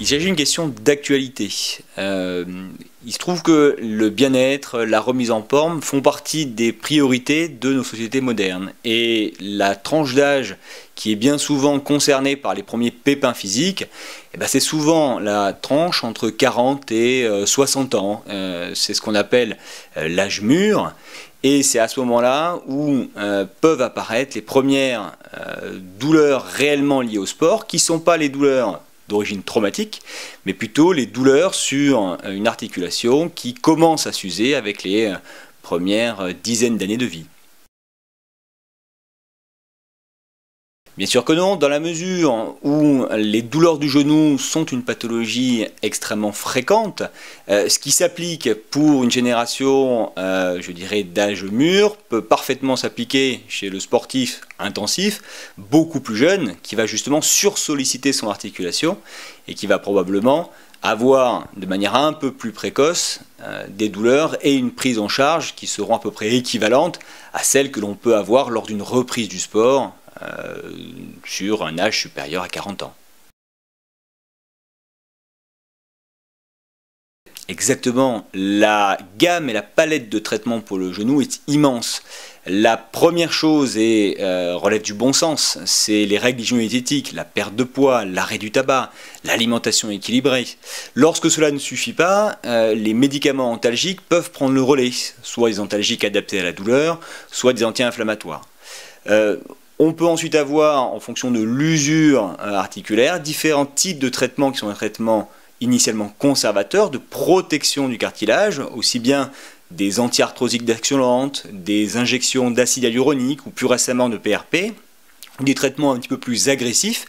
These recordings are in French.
Il s'agit d'une question d'actualité. Il se trouve que le bien-être, la remise en forme font partie des priorités de nos sociétés modernes. Et la tranche d'âge qui est bien souvent concernée par les premiers pépins physiques, c'est souvent la tranche entre 40 et 60 ans. C'est ce qu'on appelle l'âge mûr. Et c'est à ce moment-là où peuvent apparaître les premières douleurs réellement liées au sport, qui ne sont pas les douleurs d'origine traumatique, mais plutôt les douleurs sur une articulation qui commence à s'user avec les premières dizaines d'années de vie. Bien sûr que non, dans la mesure où les douleurs du genou sont une pathologie extrêmement fréquente, ce qui s'applique pour une génération, je dirais, d'âge mûr, peut parfaitement s'appliquer chez le sportif intensif, beaucoup plus jeune, qui va justement sursolliciter son articulation et qui va probablement avoir de manière un peu plus précoce des douleurs et une prise en charge qui seront à peu près équivalentes à celles que l'on peut avoir lors d'une reprise du sport sur un âge supérieur à 40 ans. Exactement, la gamme et la palette de traitements pour le genou est immense. La première chose relève du bon sens, c'est les règles hygiéno-diététiques, la perte de poids, l'arrêt du tabac, l'alimentation équilibrée. Lorsque cela ne suffit pas, les médicaments antalgiques peuvent prendre le relais, soit des antalgiques adaptés à la douleur, soit des anti-inflammatoires. On peut ensuite avoir, en fonction de l'usure articulaire, différents types de traitements qui sont des traitements initialement conservateurs, de protection du cartilage, aussi bien des anti-arthrosiques d'action lente, des injections d'acide hyaluronique ou plus récemment de PRP, des traitements un petit peu plus agressifs,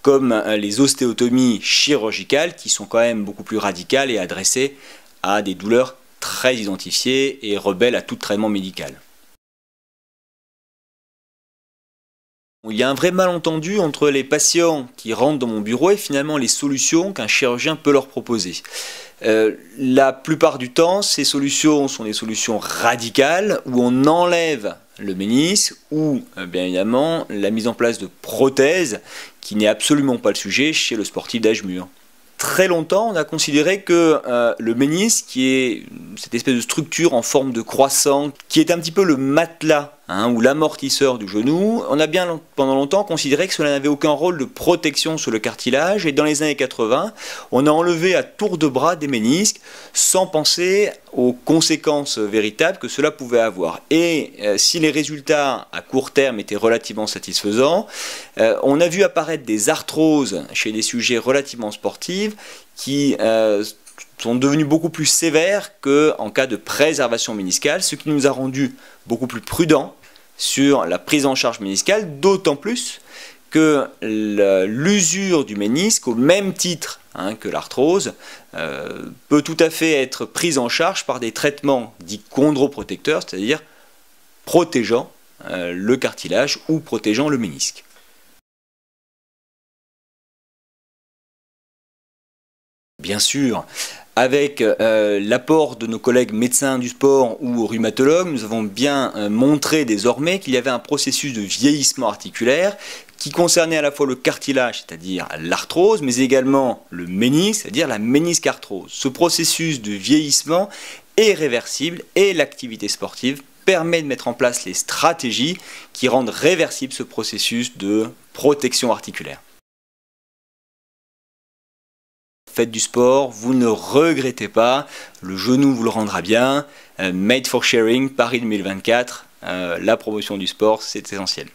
comme les ostéotomies chirurgicales, qui sont quand même beaucoup plus radicales et adressées à des douleurs très identifiées et rebelles à tout traitement médical. Il y a un vrai malentendu entre les patients qui rentrent dans mon bureau et finalement les solutions qu'un chirurgien peut leur proposer. La plupart du temps, ces solutions sont des solutions radicales où on enlève le ménisque ou bien évidemment la mise en place de prothèses qui n'est absolument pas le sujet chez le sportif d'âge mûr. Très longtemps, on a considéré que le ménisque, qui est cette espèce de structure en forme de croissant, qui est un petit peu le matelas ou l'amortisseur du genou, on a bien pendant longtemps considéré que cela n'avait aucun rôle de protection sur le cartilage, et dans les années 80, on a enlevé à tour de bras des ménisques sans penser aux conséquences véritables que cela pouvait avoir. Et si les résultats à court terme étaient relativement satisfaisants, on a vu apparaître des arthroses chez des sujets relativement sportifs qui sont devenus beaucoup plus sévères qu'en cas de préservation méniscale, ce qui nous a rendu beaucoup plus prudents sur la prise en charge méniscale, d'autant plus que l'usure du ménisque, au même titre que l'arthrose, peut tout à fait être prise en charge par des traitements dits chondroprotecteurs, c'est-à-dire protégeant le cartilage ou protégeant le ménisque. Bien sûr, avec l'apport de nos collègues médecins du sport ou rhumatologues, nous avons bien montré désormais qu'il y avait un processus de vieillissement articulaire qui concernait à la fois le cartilage, c'est-à-dire l'arthrose, mais également le ménisque, c'est-à-dire la méniscarthrose. Ce processus de vieillissement est réversible et l'activité sportive permet de mettre en place les stratégies qui rendent réversible ce processus de protection articulaire. Faites du sport, vous ne regrettez pas, le genou vous le rendra bien. Made for Sharing, Paris 2024, la promotion du sport, c'est essentiel.